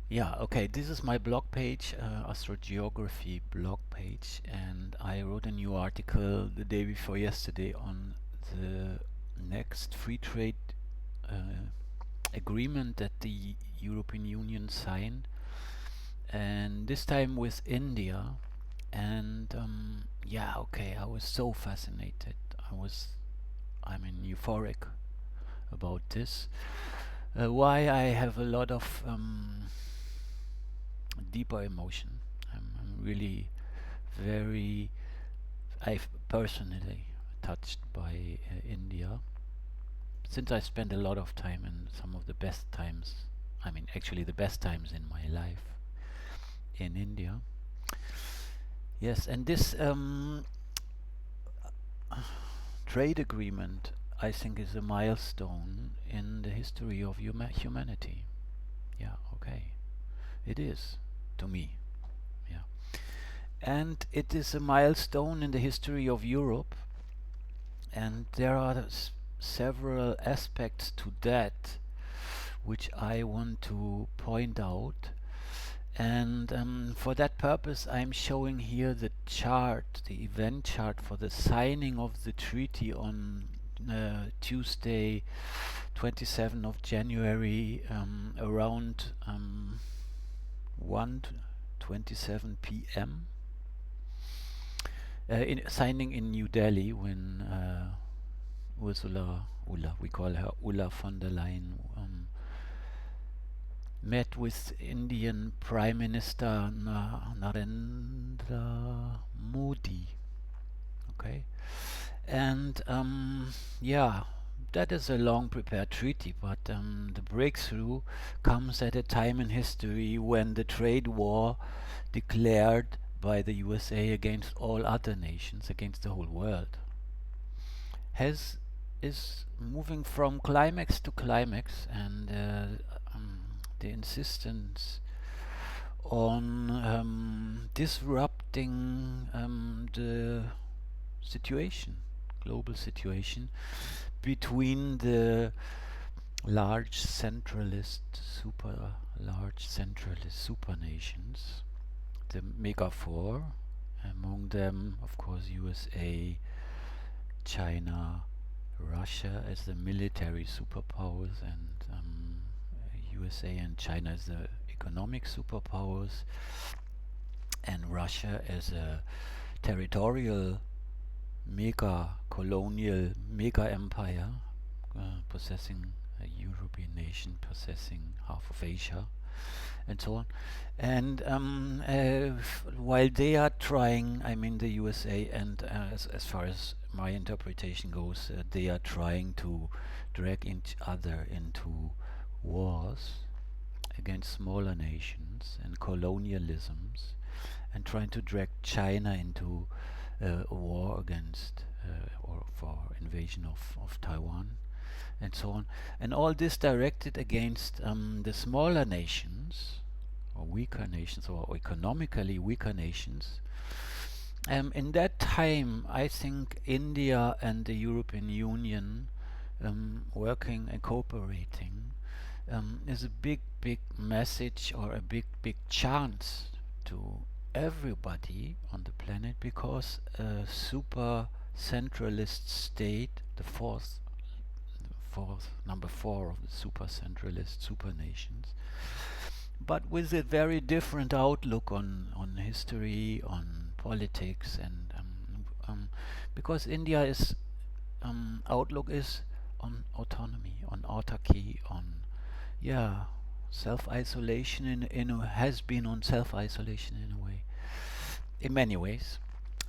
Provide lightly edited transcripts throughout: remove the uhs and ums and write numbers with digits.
Yeah, okay, this is my blog page, Astrogeography blog page, and I wrote a new article the day before yesterday on the next free trade uh, agreement that the European Union signed, and this time with India. And yeah, okay, I was so fascinated. I mean, euphoric about this. Why I have a lot of deeper emotion. I'm really very, I've personally touched by India, since I spent a lot of time in some of the best times, I mean, actually, the best times in my life in India. Yes, and this trade agreement, I think, is a milestone in the history of humanity. Yeah, okay. It is, to me. Yeah. And it is a milestone in the history of Europe, and there are several aspects to that which I want to point out. And for that purpose, I'm showing here the chart, the event chart for the signing of the treaty on Tuesday, 27th of January, around 1:27 p.m. Signing in New Delhi when we call her Ulla von der Leyen, met with Indian Prime Minister Narendra Modi. Okay, and yeah, that is a long prepared treaty, but the breakthrough comes at a time in history when the trade war declared by the USA against all other nations, against the whole world, has is moving from climax to climax, and the insistence on disrupting the situation, global situation, between the large centralist super nations, the mega four, among them, of course, USA, China, Russia as the military superpowers, and USA and China as the economic superpowers, and Russia as a territorial mega colonial mega empire, possessing a European nation, possessing half of Asia, and so on. And while they are trying, I mean the USA, and as far as my interpretation goes, they are trying to drag each other into wars against smaller nations and colonialisms, and trying to drag China into a war against or for invasion of Taiwan, and so on. And all this directed against the smaller nations, or weaker nations, or economically weaker nations. In that time, I think India and the European Union, working and cooperating, is a big message, or a big chance to everybody on the planet, because a super centralist state, the fourth number four of the super centralist super nations, but with a very different outlook on history, on politics, and because India is outlook is on autonomy, on autarky, on, yeah, self-isolation, has been on self-isolation in a way, in many ways,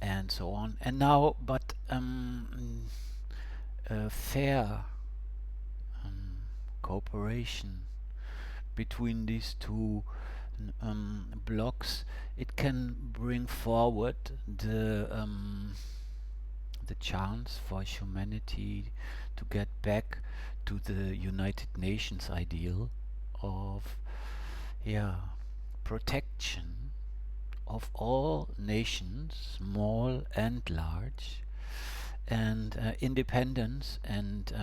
and so on. And now, but fair cooperation between these two blocks, it can bring forward the chance for humanity to get back to the United Nations ideal of, yeah, protection of all nations, small and large, and independence, and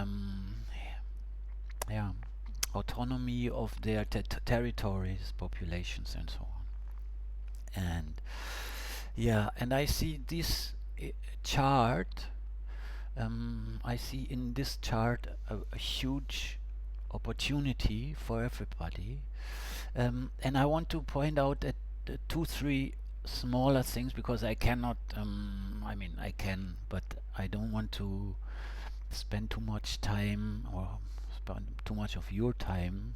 yeah, autonomy of their territories, populations, and so on. And yeah, and I see this chart. I see in this chart a huge opportunity for everybody, and I want to point out that two, three smaller things, because I cannot. I mean, I can, but I don't want to spend too much time or spend too much of your time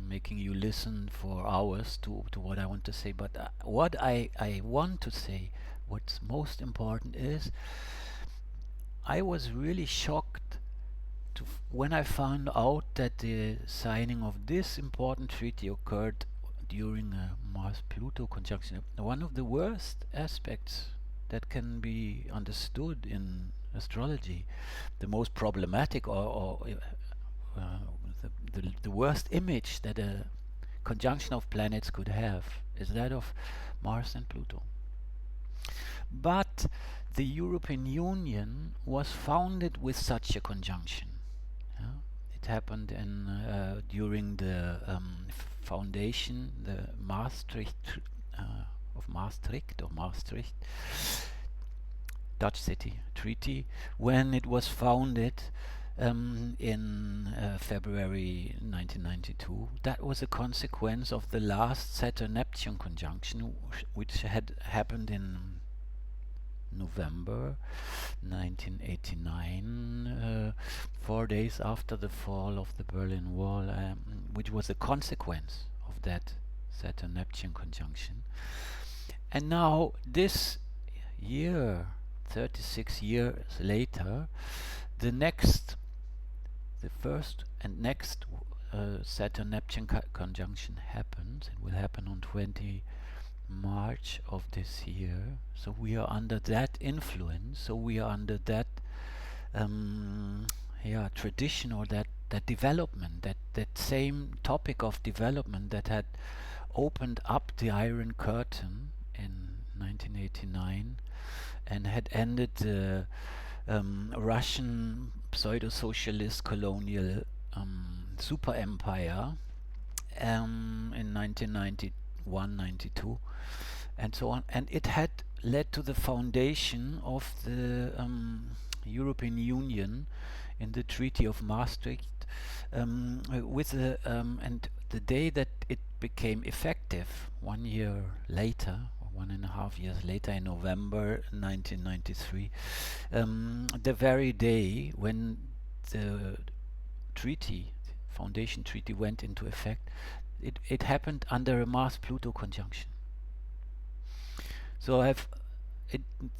making you listen for hours to what I want to say. But what I want to say, what's most important is, I was really shocked when I found out that the signing of this important treaty occurred during a Mars-Pluto conjunction. One of the worst aspects that can be understood in astrology, the most problematic, or the worst image that a conjunction of planets could have, is that of Mars and Pluto. But the European Union was founded with such a conjunction. Yeah? It happened during the foundation, the Maastricht of Maastricht, Dutch city treaty, when it was founded in February 1992. That was a consequence of the last Saturn-Neptune conjunction, which had happened in November 1989, 4 days after the fall of the Berlin Wall, which was a consequence of that Saturn-Neptune conjunction. And now, this year, 36 years later, the first and next Saturn-Neptune conjunction happens. It will happen on 20 March of this year. So we are under that influence. So we are under that tradition, or that development, that same topic of development that had opened up the Iron Curtain in 1989 and had ended the Russian pseudo-socialist colonial super empire in 1991-92 and so on, and it had led to the foundation of the European Union in the Treaty of Maastricht, with and the day that it became effective, 1 year later, or 1.5 years later, in November 1993, the very day when the treaty, foundation treaty, went into effect, it happened under a Mars-Pluto conjunction. So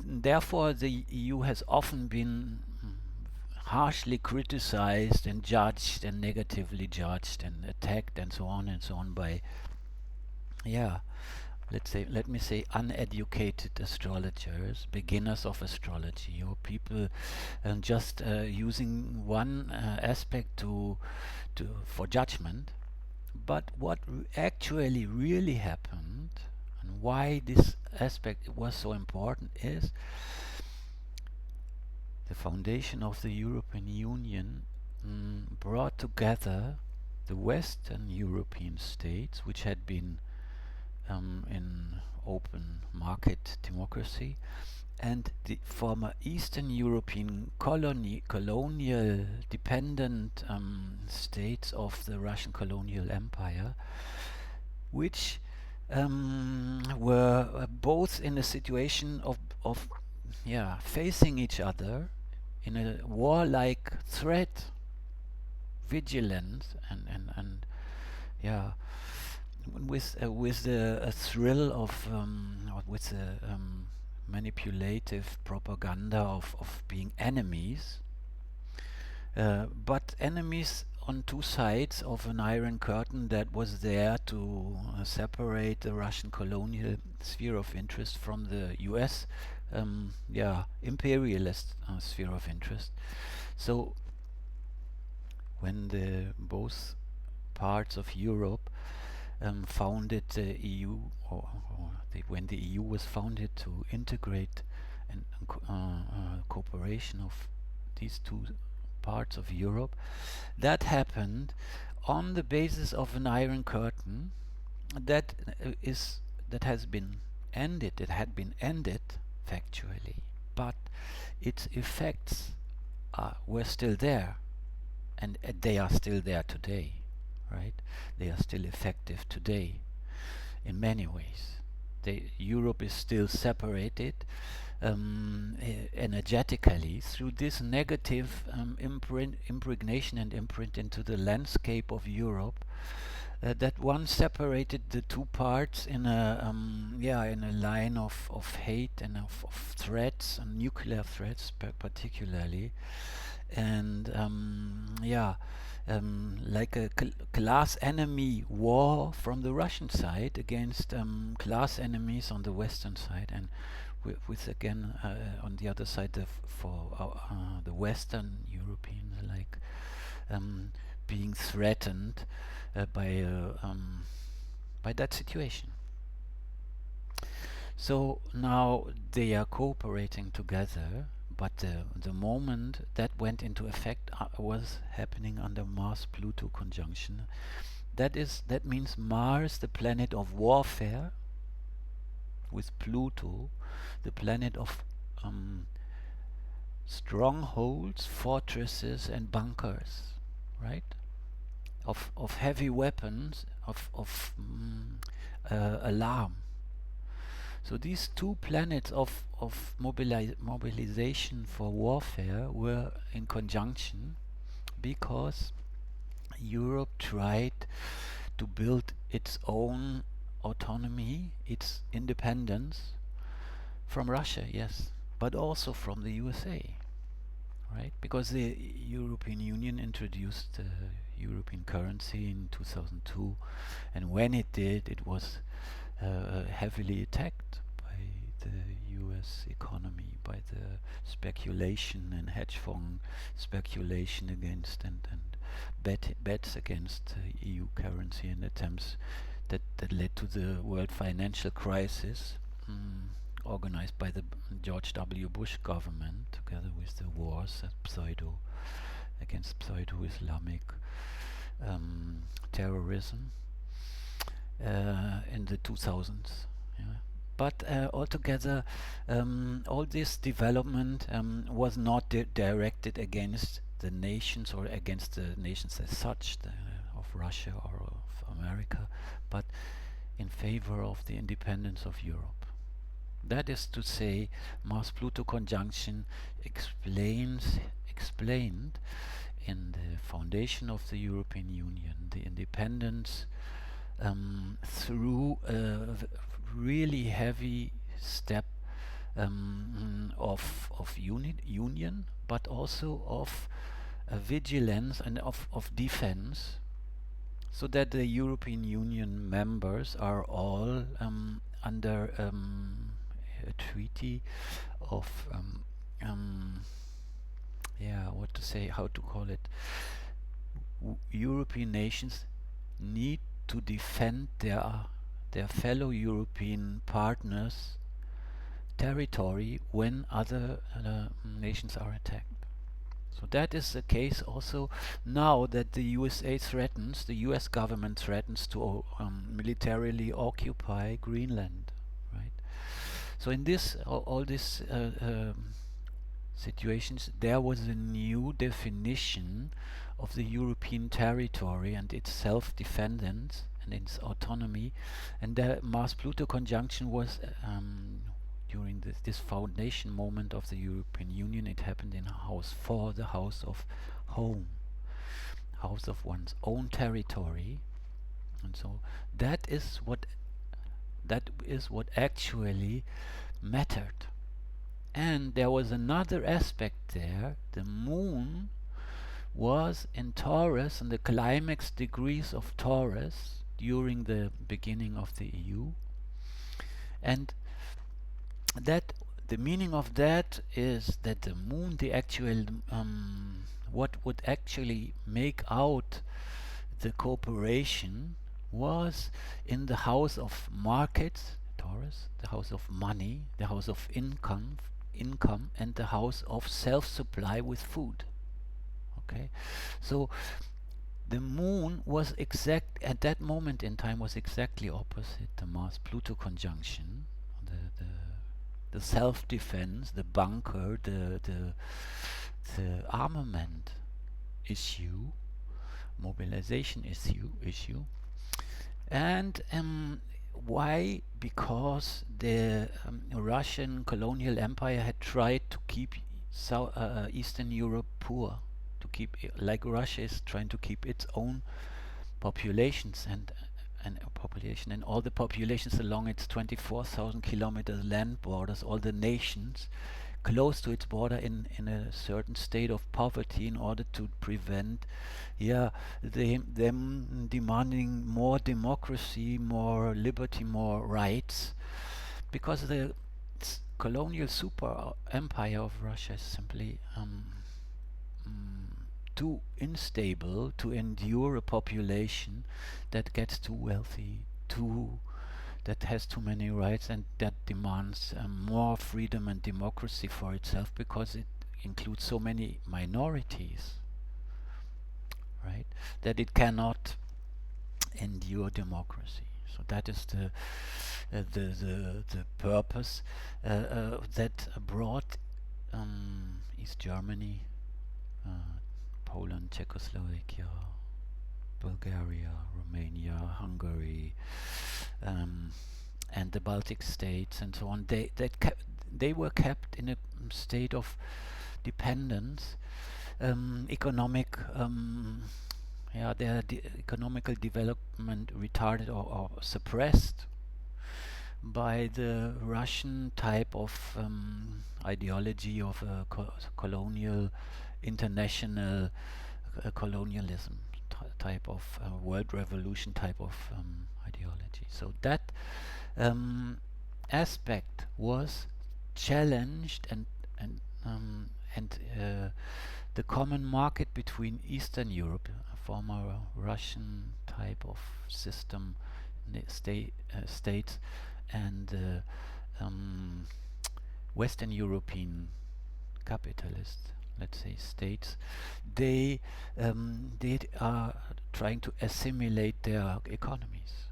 therefore the EU has often been harshly criticized and judged and negatively judged and attacked and so on by, let me say, uneducated astrologers, beginners of astrology, or people just using one aspect for judgment. But what actually really happened, and why this aspect was so important, is the foundation of the European Union brought together the Western European states, which had been in open market democracy, and the former Eastern European colonial dependent states of the Russian colonial empire, which were both in a situation of facing each other in a warlike threat, vigilance, and with a thrill of with a manipulative propaganda of being enemies, but enemies on two sides of an iron curtain that was there to separate the Russian colonial sphere of interest from the US imperialist sphere of interest. So when the both parts of Europe founded the EU, when the EU was founded to integrate and cooperation of these two parts of Europe, that happened on the basis of an Iron Curtain that that has been ended. It had been ended factually, but its effects were still there, and they are still there today, right? They are still effective today in many ways. Europe is still separated energetically through this negative impregnation and imprint into the landscape of Europe, that one separated the two parts in a in a line of hate and of threats, and nuclear threats particularly, and like a class enemy war from the Russian side against class enemies on the Western side, and with again on the other side the Western Europeans, like being threatened by that situation. So now they are cooperating together, but the moment that went into effect was happening under Mars-Pluto conjunction. That means Mars, the planet of warfare, with Pluto, the planet of strongholds, fortresses, and bunkers, right? Of heavy weapons, of alarm. So these two planets of mobilization for warfare were in conjunction because Europe tried to build its own autonomy, its independence from Russia, yes, but also from the USA, right? Because the European Union introduced the European currency in 2002, and when it did, it was heavily attacked by the US economy, by the speculation and hedge fund speculation against and bets against EU currency, and attempts that led to the world financial crisis organized by the George W. Bush government, together with the wars against pseudo-Islamic terrorism in the 2000s. Yeah. But altogether, all this development was not directed against the nations or against the nations as such, of Russia or of America, but in favor of the independence of Europe. That is to say, Mars-Pluto conjunction explained in the foundation of the European Union the independence through a really heavy step of union, but also of vigilance and of defense, so that the European Union members are all under a treaty of how to call it. European nations need to defend their fellow European partners' territory when other nations are attacked. So that is the case also now that the the US government threatens to militarily occupy Greenland, right? So in all these situations, there was a new definition of the European territory and its self-defense and its autonomy, and the Mars-Pluto conjunction was during this foundation moment of the European Union. It happened in House 4, the house of home, house of one's own territory, and so that is what actually mattered. And there was another aspect there. The moon was in Taurus, in the climax degrees of Taurus during the beginning of the EU, and that the meaning of that is that the moon, the actual what would actually make out the cooperation, was in the house of markets, Taurus, the house of money, the house of income, and the house of self-supply with food. Okay, so the moon was at that moment in time was exactly opposite the Mars-Pluto conjunction, the the self-defense, the bunker, the armament issue, mobilization issue, and why? Because the Russian colonial empire had tried to keep Eastern Europe poor, to keep like Russia is trying to keep its own populations and population and all the populations along its 24,000 kilometers land borders, all the nations close to its border in a certain state of poverty in order to prevent them demanding more democracy, more liberty, more rights, because the colonial super empire of Russia is simply too unstable to endure a population that gets too wealthy, that has too many rights, and that demands more freedom and democracy for itself, because it includes so many minorities, right? That it cannot endure democracy. So that is the purpose that brought East Germany, Poland, Czechoslovakia, Bulgaria, Romania, Hungary, and the Baltic states and so on. They were kept in a state of dependence, economic. Their economical development retarded or suppressed by the Russian type of ideology of colonial, international colonialism type of world revolution type of ideology. So that aspect was challenged, and the common market between Eastern Europe, a former Russian type of system, states, and Western European capitalist, let's say, states, they are trying to assimilate their economies,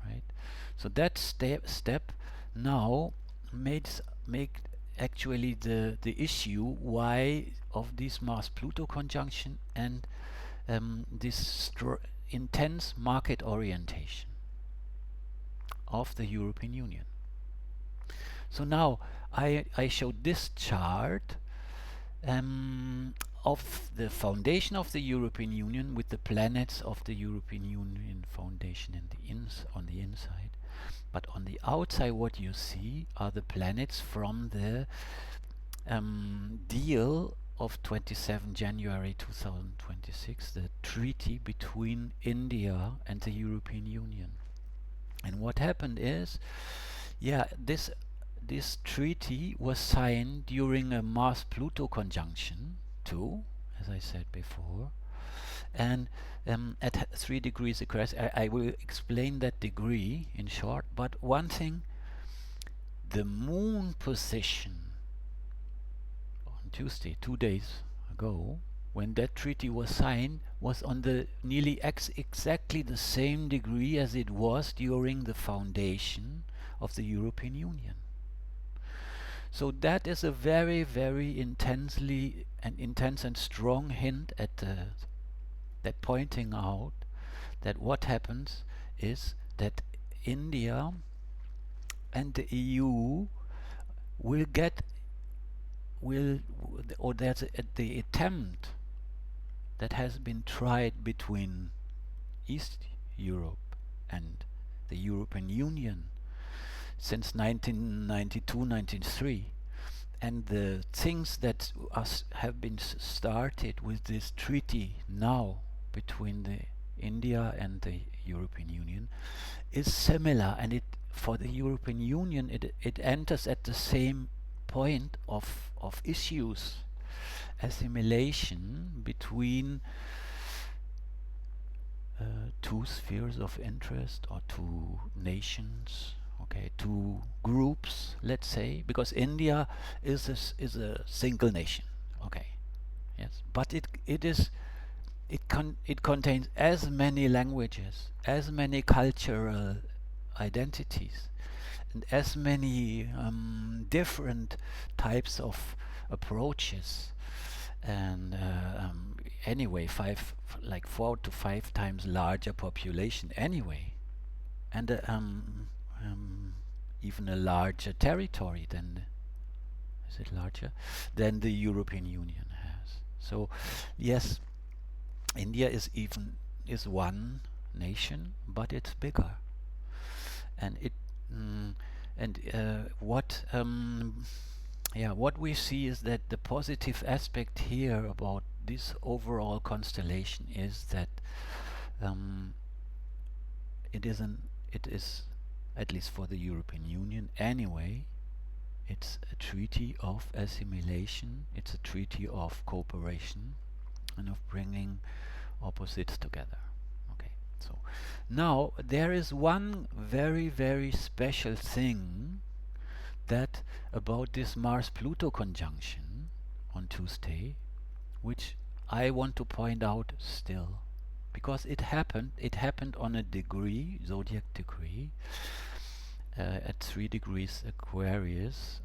right? So that step now make actually the issue why of this Mars-Pluto conjunction and this intense market orientation of the European Union. So now I showed this chart of the foundation of the European Union with the planets of the European Union foundation on the inside. But on the outside, what you see are the planets from the deal of 27 January 2026, the treaty between India and the European Union. And what happened is, this treaty was signed during a Mars-Pluto conjunction too, as I said before, and at 3 degrees Aquarius. I will explain that degree in short, but one thing, the moon position on Tuesday, 2 days ago, when that treaty was signed, was on the nearly exactly the same degree as it was during the foundation of the European Union. So that is a very, very intense and strong hint at that pointing out that what happens is that India and the EU that's the attempt that has been tried between East Europe and the European Union since 1992-93, and the things that have been started with this treaty now between the India and the European Union is similar, and for the European Union it enters at the same point of issues, assimilation between two spheres of interest or two nations, two groups, let's say, because India is a single nation, yes, but it is it contains as many languages, as many cultural identities, and as many different types of approaches. And anyway, like 4 to 5 times larger population anyway, and even a larger territory than, is it larger, than the European Union has. So yes, India is one nation, but it's bigger, and it and what we see is that the positive aspect here about this overall constellation is that it is, at least for the European Union anyway, it's a treaty of assimilation, it's a treaty of cooperation and of bringing opposites together. Okay, so now there is one very, very special thing that about this Mars-Pluto conjunction on Tuesday, which I want to point out still, because it happened on a degree, zodiac degree, at 3 degrees Aquarius,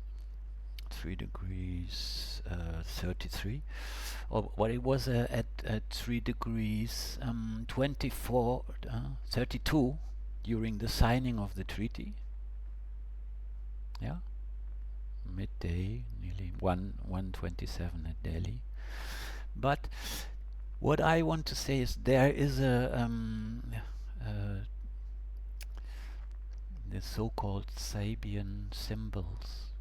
3 degrees 33, or what it was at 3 degrees 24, 32 during the signing of the treaty. Yeah, midday, nearly 1:27 at Delhi. But what I want to say is there is the so-called Sabian symbols.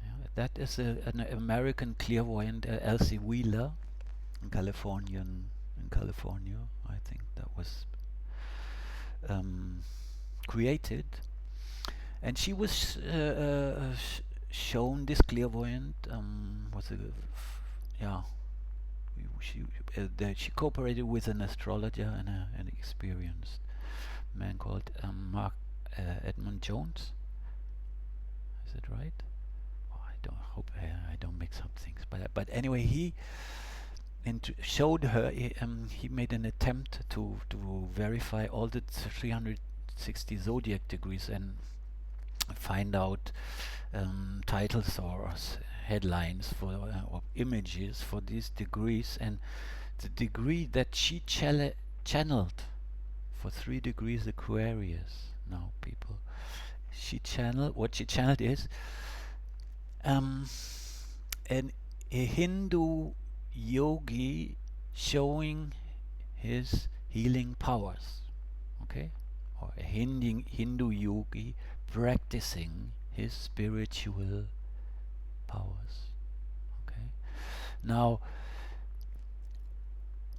Yeah, that is an American clairvoyant, Elsie Wheeler, in California. I think that was created, and she was shown this clairvoyant she cooperated with an astrologer and an experienced man called Mark Edmund Jones. Is it right? Oh, I don't hope I don't mix up things. But anyway, he showed her. He made an attempt to verify all the 360 zodiac degrees and find out titles or headlines for or images for these degrees, and the degree that she channeled for 3 degrees Aquarius. Now, people, what she channeled is a Hindu yogi showing his healing powers. Okay, or a Hindu yogi practicing his spiritual powers. Okay, now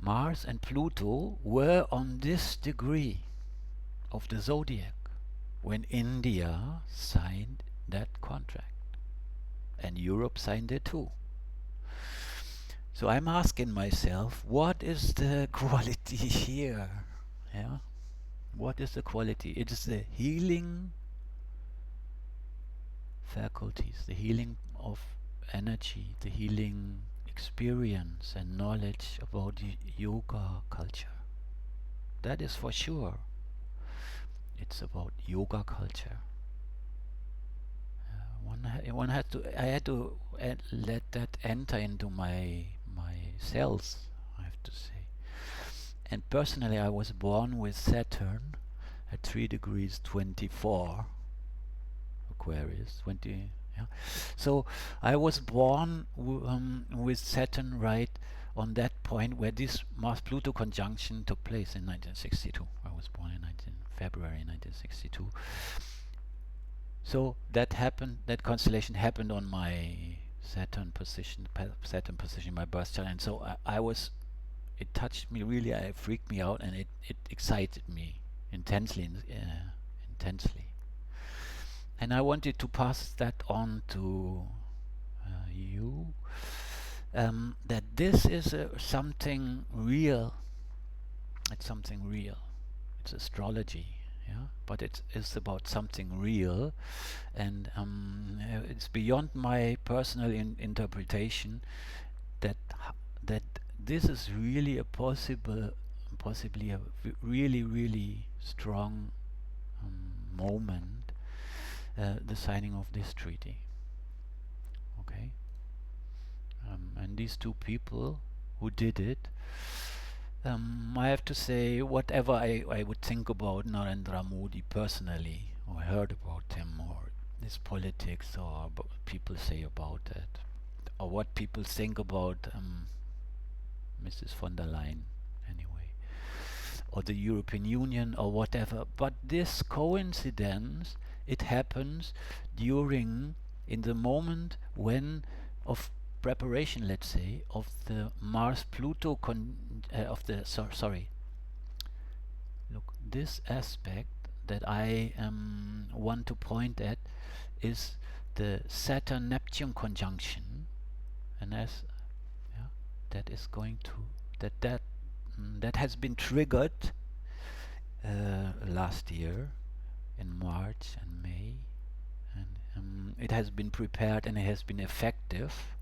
Mars and Pluto were on this degree of the zodiac when India signed that contract, and Europe signed it too. So I'm asking myself, what is the quality here? Yeah, what is the quality? It is the healing faculties, the healing of energy, the healing experience and knowledge about the yoga culture. That is for sure. It's about yoga culture. One had to. I had to let that enter into my cells, I have to say. And personally, I was born with Saturn at 3 degrees 24 Aquarius, 20. Yeah. So I was born with Saturn right on that point where this Mars-Pluto conjunction took place in 1962. I was born in February 1962. So that happened. That constellation happened on my Saturn position, my birth chart, and so I was. It touched me really. It freaked me out, and it excited me intensely. And I wanted to pass that on to you. That this is something real. It's something real. It's astrology. Yeah, but it's about something real, and it's beyond my personal interpretation that this is really a possibly a really strong moment, the signing of this treaty. Okay, and these two people who did it, I have to say, whatever I would think about Narendra Modi personally, or heard about him, or his politics, or people say about it, or what people think about Mrs. von der Leyen, anyway, or the European Union, or whatever. But this coincidence, it happens during, in the moment when of preparation, let's say, of the Mars-Pluto of the sorry. Look, this aspect that I want to point at is the Saturn-Neptune conjunction, and as that is going to that has been triggered last year in March and May, and it has been prepared and it has been effective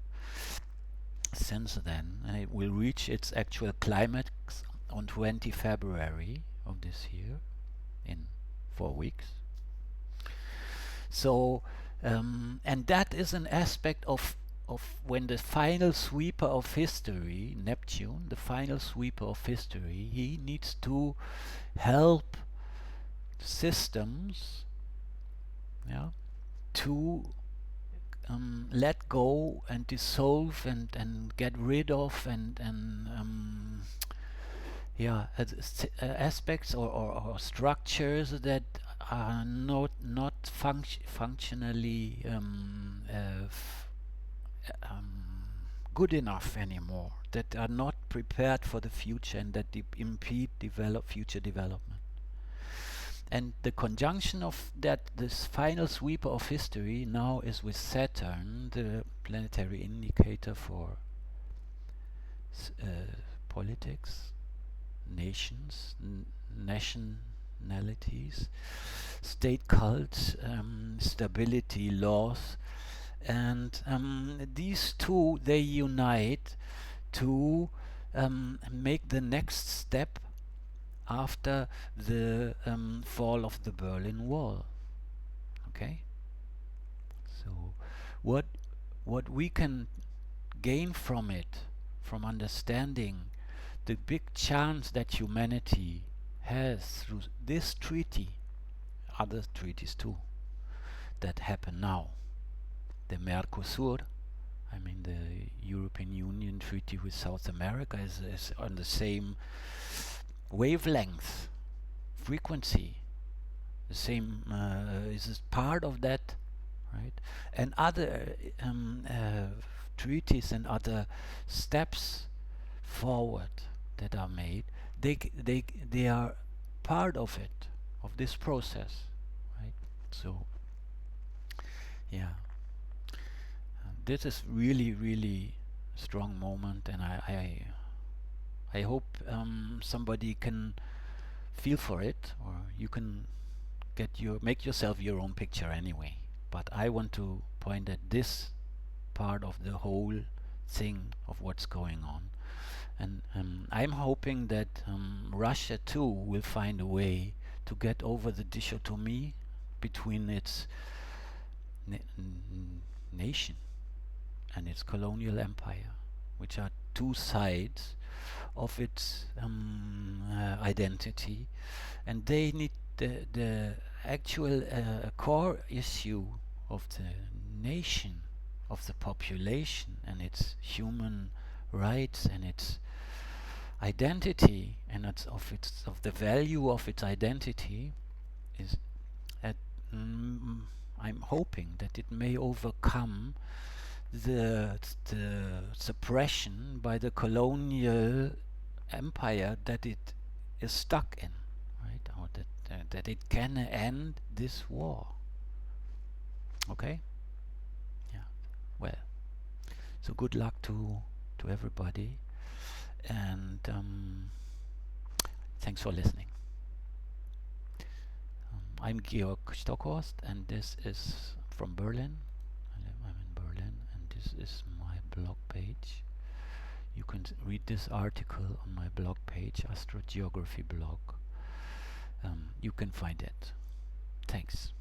since then, and it will reach its actual climax on 20 February of this year, in 4 weeks. So and that is an aspect of when the final sweeper of history, Neptune, the final sweeper of history, he needs to help systems, to let go and dissolve and get rid of and aspects or structures that are not functionally good enough anymore, that are not prepared for the future and that impede future development. And the conjunction of that, this final sweeper of history now is with Saturn, the planetary indicator for politics, nations, nationalities, state cults, stability, laws, and these two, they unite to make the next step after the fall of the Berlin Wall. Okay, so what we can gain from it, from understanding the big chance that humanity has through this treaty, other treaties too that happen now, the Mercosur, I mean the European Union treaty with South America is on the same wavelength, frequency, the same is part of that, right? And other treaties and other steps forward that are made, they are part of it, of this process, right? So yeah, this is really strong moment, and I hope somebody can feel for it, or you can make yourself your own picture anyway. But I want to point at this part of the whole thing of what's going on, and I'm hoping that Russia too will find a way to get over the dichotomy between its nation and its colonial empire, which are two sides of its identity, and they need the actual core issue of the nation, of the population, and its human rights and its identity, and of the value of its identity, is at I'm hoping that it may overcome the suppression by the colonial empire that it is stuck in, right? Or that it can end this war. Okay? Yeah. Well, so good luck to everybody, and thanks for listening. I'm Georg Stockhorst, and this is from Berlin. I'm in Berlin, and this is my blog page. You can read this article on my blog page, Astrogeography blog. You can find it. Thanks.